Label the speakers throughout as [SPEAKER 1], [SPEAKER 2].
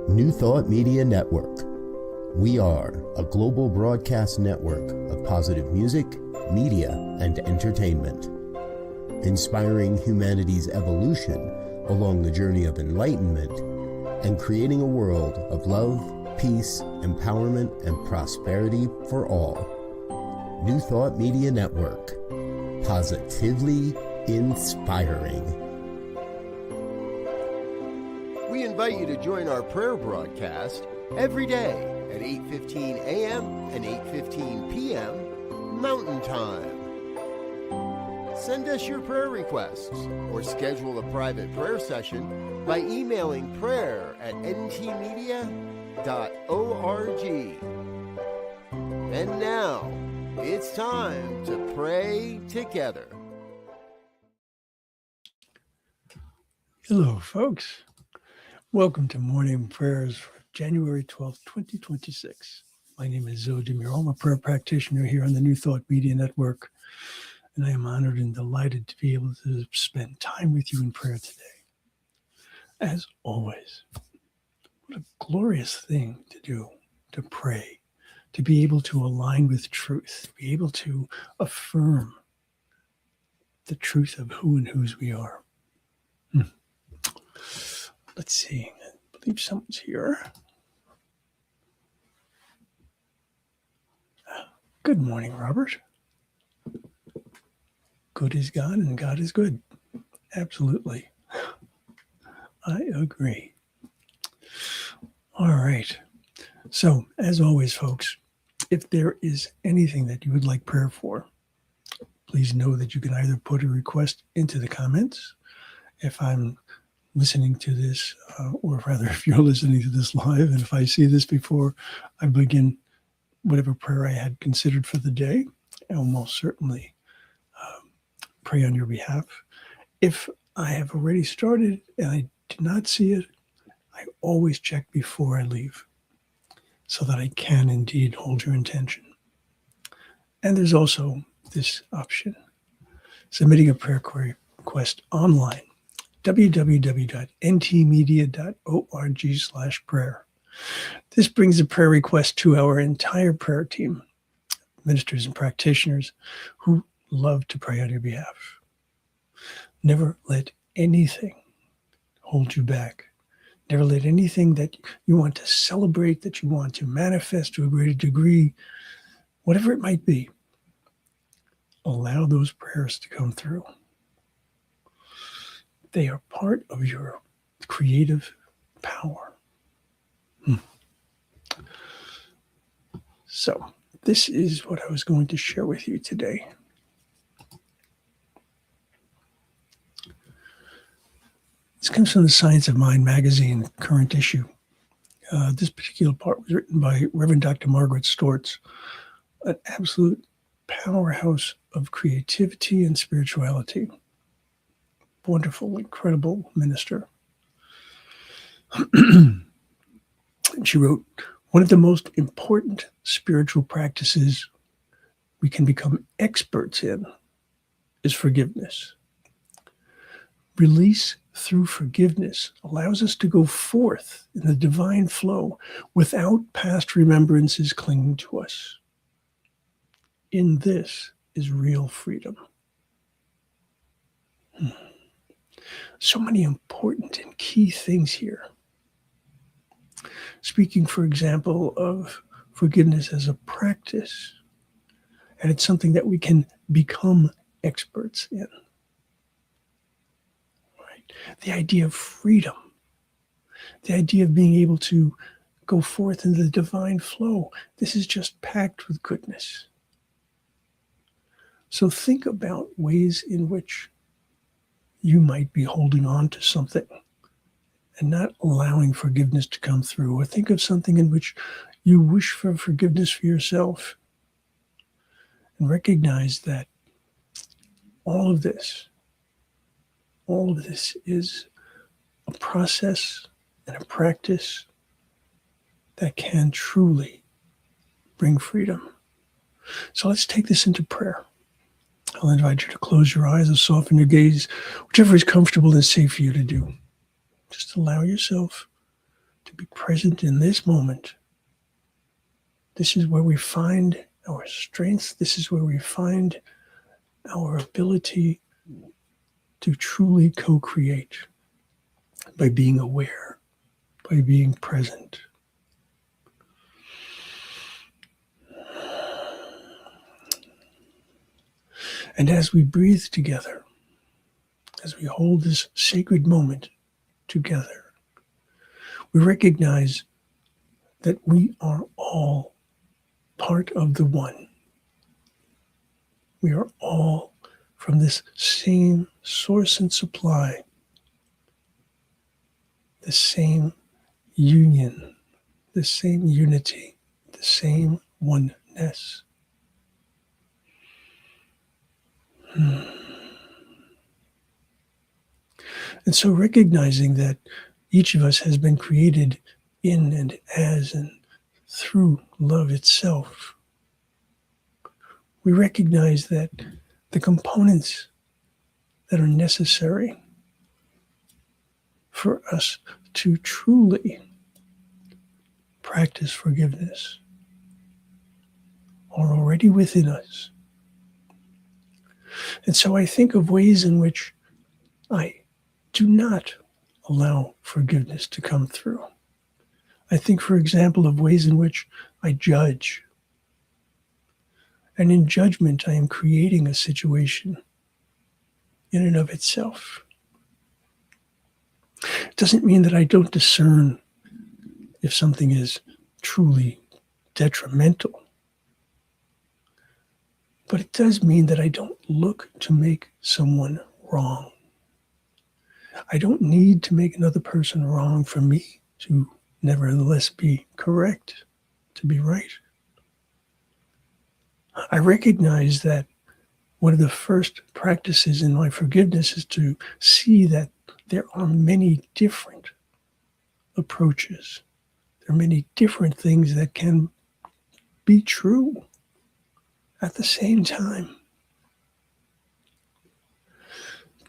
[SPEAKER 1] New Thought Media Network. We are a global broadcast network of positive music, media, and entertainment, inspiring humanity's evolution along the journey of enlightenment and creating a world of love, peace, empowerment, and prosperity for all. New Thought Media Network. Positively inspiring. We invite you to join our prayer broadcast every day at 8:15 a.m. and 8:15 p.m. Mountain Time. Send us your prayer requests or schedule a private prayer session by emailing prayer@ntmedia.org. And now, it's time to pray together.
[SPEAKER 2] Hello, folks. Welcome to Morning Prayers for January 12th, 2026. My name is Muro. I'm a prayer practitioner here on the New Thought Media Network, and I am honored and delighted to be able to spend time with you in prayer today. As always, what a glorious thing to do, to pray, to be able to align with truth, to be able to affirm the truth of who and whose we are. Let's see. I believe someone's here. Good morning, Robert. Good is God and God is good. Absolutely. I agree. All right. So, as always, folks, if there is anything that you would like prayer for, please know that you can either put a request into the comments. If I'm listening to this, or rather, if you're listening to this live, and if I see this before I begin whatever prayer I had considered for the day, I will most certainly pray on your behalf. If I have already started and I did not see it, I always check before I leave so that I can indeed hold your intention. And there's also this option, submitting a prayer request online, www.ntmedia.org/prayer. This brings a prayer request to our entire prayer team, ministers and practitioners who love to pray on your behalf. Never let anything hold you back. Never let anything that you want to celebrate, that you want to manifest to a greater degree, whatever it might be, allow those prayers to come through. They are part of your creative power. So, this is what I was going to share with you today. This comes from the Science of Mind magazine, current issue. This particular part was written by Reverend Dr. Margaret Stortz, an absolute powerhouse of creativity and spirituality. Wonderful, incredible minister. She wrote, one of the most important spiritual practices we can become experts in is forgiveness. Release through forgiveness allows us to go forth in the divine flow without past remembrances clinging to us. In this is real freedom. So many important and key things here. Speaking, for example, of forgiveness as a practice, and it's something that we can become experts in. Right? The idea of freedom, the idea of being able to go forth in the divine flow, this is just packed with goodness. So think about ways in which you might be holding on to something and not allowing forgiveness to come through. Or think of something in which you wish for forgiveness for yourself. And recognize that all of this is a process and a practice that can truly bring freedom. So let's take this into prayer. I'll invite you to close your eyes and soften your gaze, whichever is comfortable and safe for you to do. Just allow yourself to to be present in this moment. This is where we find our strength. This is where we find our ability to truly co-create by being aware, by being present. And as we breathe together, as we hold this sacred moment together, we recognize that we are all part of the one. We are all from this same source and supply, the same union, the same unity, the same oneness. And so recognizing that each of us has been created in and as and through love itself, we recognize that the components that are necessary for us to truly practice forgiveness are already within us. And so I think of ways in which I do not allow forgiveness to come through. I think, for example, of ways in which I judge. And in judgment, I am creating a situation in and of itself. It doesn't mean that I don't discern if something is truly detrimental. But it does mean that I don't look to make someone wrong. I don't need to make another person wrong for me to nevertheless be correct, to be right. I recognize that one of the first practices in my forgiveness is to see that there are many different approaches. There are many different things that can be true at the same time.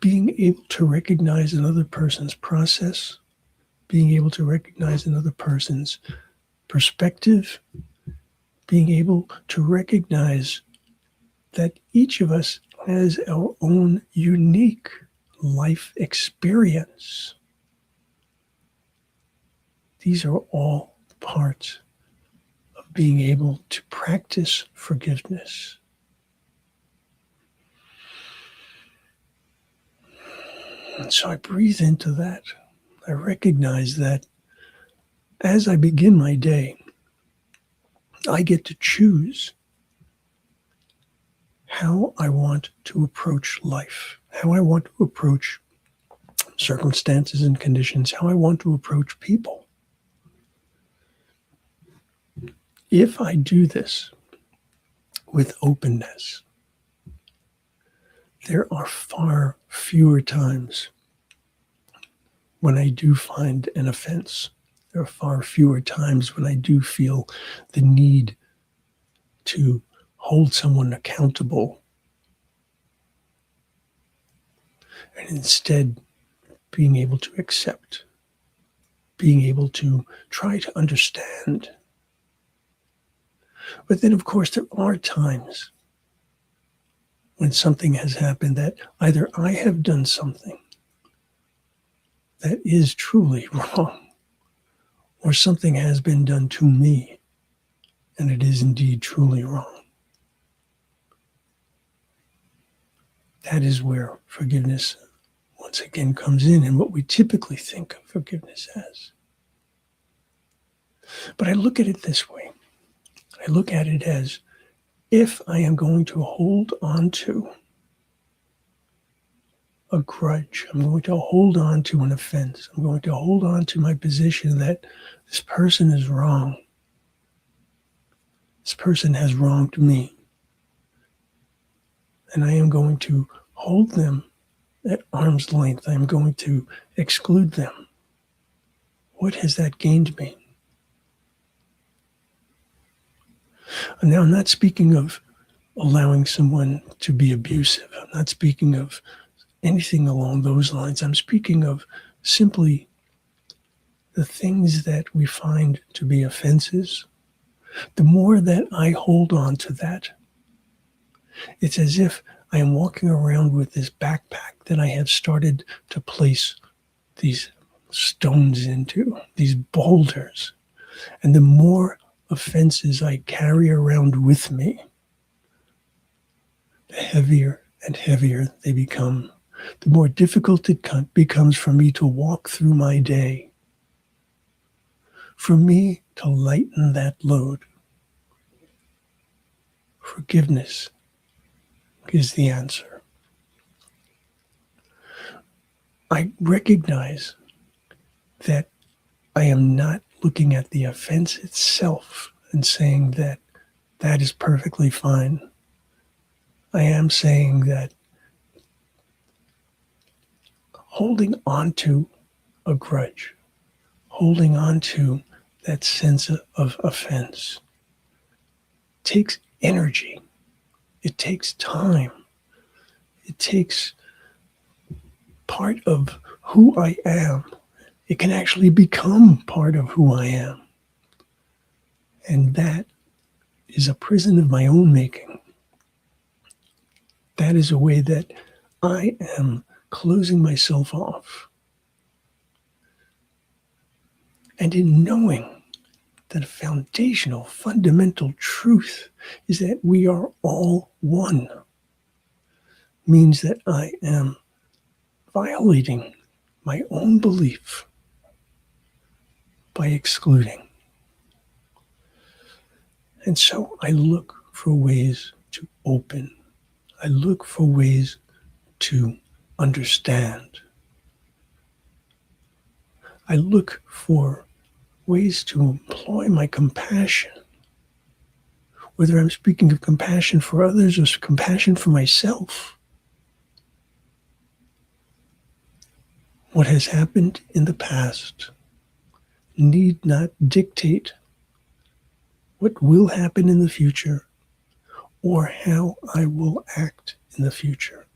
[SPEAKER 2] Being able to recognize another person's process, being able to recognize another person's perspective, being able to recognize that each of us has our own unique life experience. These are all parts of being able to practice forgiveness. And so I breathe into that. I recognize that as I begin my day, I get to choose how I want to approach life, how I want to approach circumstances and conditions, how I want to approach people. If I do this with openness, there are far fewer times when I do find an offense. There are far fewer times when I do feel the need to hold someone accountable. And instead, being able to accept, being able to try to understand. But then, of course, there are times when something has happened that either I have done something that is truly wrong, or something has been done to me and it is indeed truly wrong. That is where forgiveness once again comes in, and what we typically think of forgiveness as. But I look at it this way. I look at it as, if I am going to hold on to a grudge, I'm going to hold on to an offense, I'm going to hold on to my position that this person is wrong. This person has wronged me. And I am going to hold them at arm's length. I am going to exclude them. What has that gained me? And now I'm not speaking of allowing someone to be abusive. I'm not speaking of anything along those lines. I'm speaking of simply the things that we find to be offenses, the more that I hold on to that, it's as if I am walking around with this backpack that I have started to place these stones into, these boulders. And the more offenses I carry around with me, the heavier and heavier they become. The more difficult it becomes for me to walk through my day, for me to lighten that load. Forgiveness is the answer. I recognize that I am not looking at the offense itself and saying that that is perfectly fine. I am saying that holding on to a grudge, holding on to that sense of offense takes energy. It takes time. It takes part of who I am. It can actually become part of who I am. And that is a prison of my own making. That is a way that I am closing myself off. And in knowing that a foundational, fundamental truth is that we are all one, means that I am violating my own belief by excluding. And so I look for ways to open. I look for ways to understand. I look for ways to employ my compassion, whether I'm speaking of compassion for others or compassion for myself. What has happened in the past need not dictate what will happen in the future or how I will act in the future.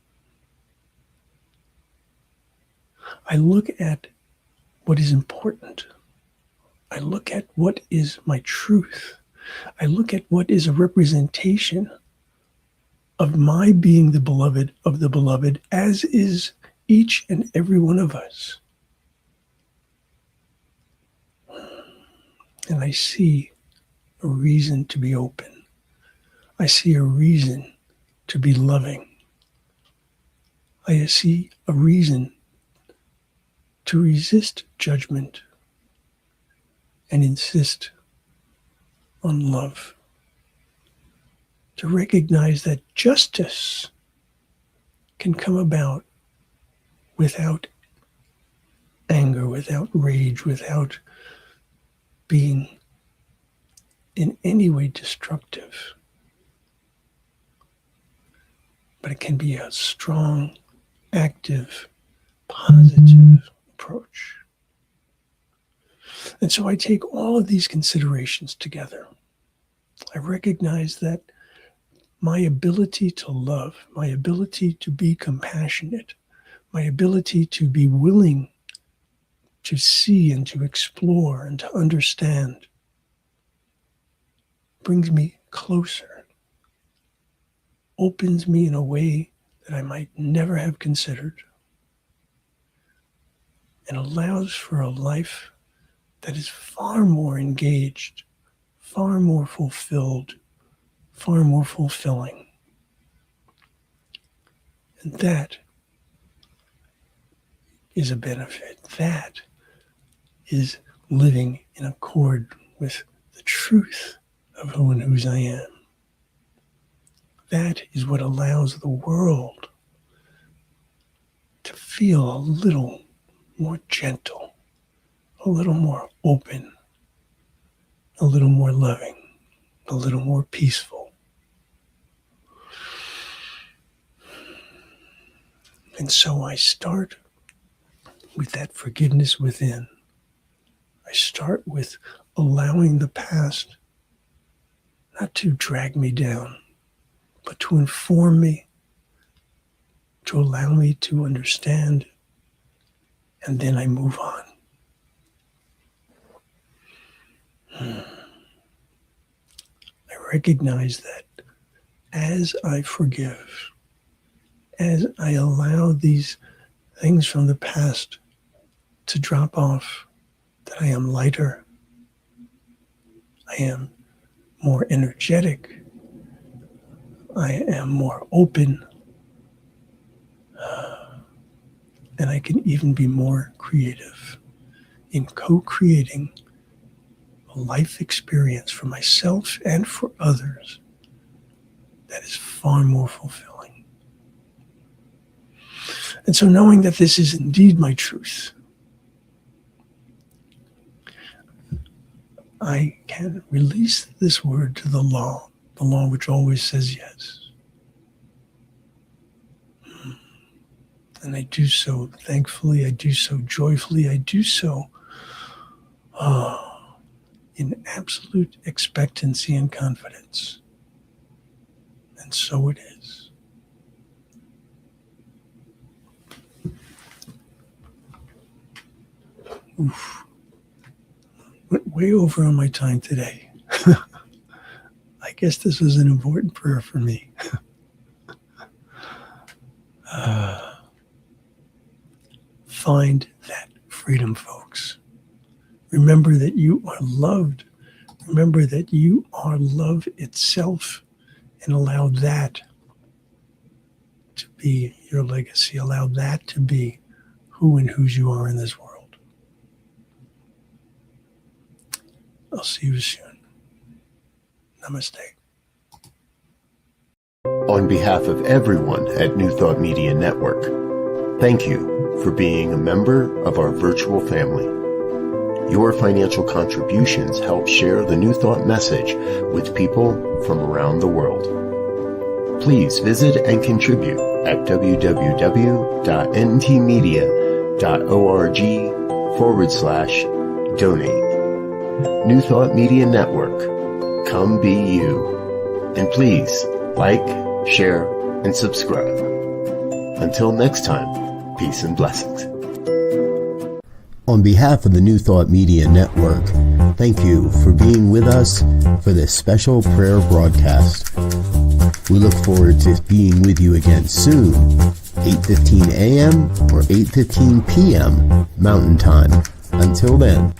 [SPEAKER 2] I look at what is important. I look at what is my truth. I look at what is a representation of my being the beloved of the beloved, as is each and every one of us. And I see a reason to be open. I see a reason to be loving. I see a reason to resist judgment and insist on love. To recognize that justice can come about without anger, without rage, without being in any way destructive. But it can be a strong, active, positive approach. And so I take all of these considerations together. I recognize that my ability to love, my ability to be compassionate, my ability to be willing to see and to explore and to understand brings me closer, opens me in a way that I might never have considered, and allows for a life that is far more engaged, far more fulfilled, far more fulfilling. And that is a benefit. That is living in accord with the truth of who and whose I am. That is what allows the world to feel a little more gentle, a little more open, a little more loving, a little more peaceful. And so I start with that forgiveness within. I start with allowing the past not to drag me down, but to inform me, to allow me to understand, and then I move on. recognize that as I forgive, as I allow these things from the past to drop off, that I am lighter, I am more energetic, I am more open, and I can even be more creative in co-creating a life experience for myself and for others that is far more fulfilling. And so, knowing that this is indeed my truth, I can release this word to the law which always says yes. And I do so thankfully, I do so joyfully, I do so in absolute expectancy and confidence. And so it is. Oof. Went way over on my time today. I guess this was an important prayer for me. Find that freedom, folks. Remember that you are loved. Remember that you are love itself, and allow that to be your legacy. Allow that to be who and whose you are in this world. I'll see you soon. Namaste.
[SPEAKER 1] On behalf of everyone at New Thought Media Network, thank you for being a member of our virtual family. Your financial contributions help share the New Thought message with people from around the world. Please visit and contribute at www.ntmedia.org/donate. New Thought Media Network, come be you. And please like, share, and subscribe. Until next time, peace and blessings. On behalf of the New Thought Media Network, thank you for being with us for this special prayer broadcast. We look forward to being with you again soon, 8:15 a.m. or 8:15 p.m. Mountain Time. Until then.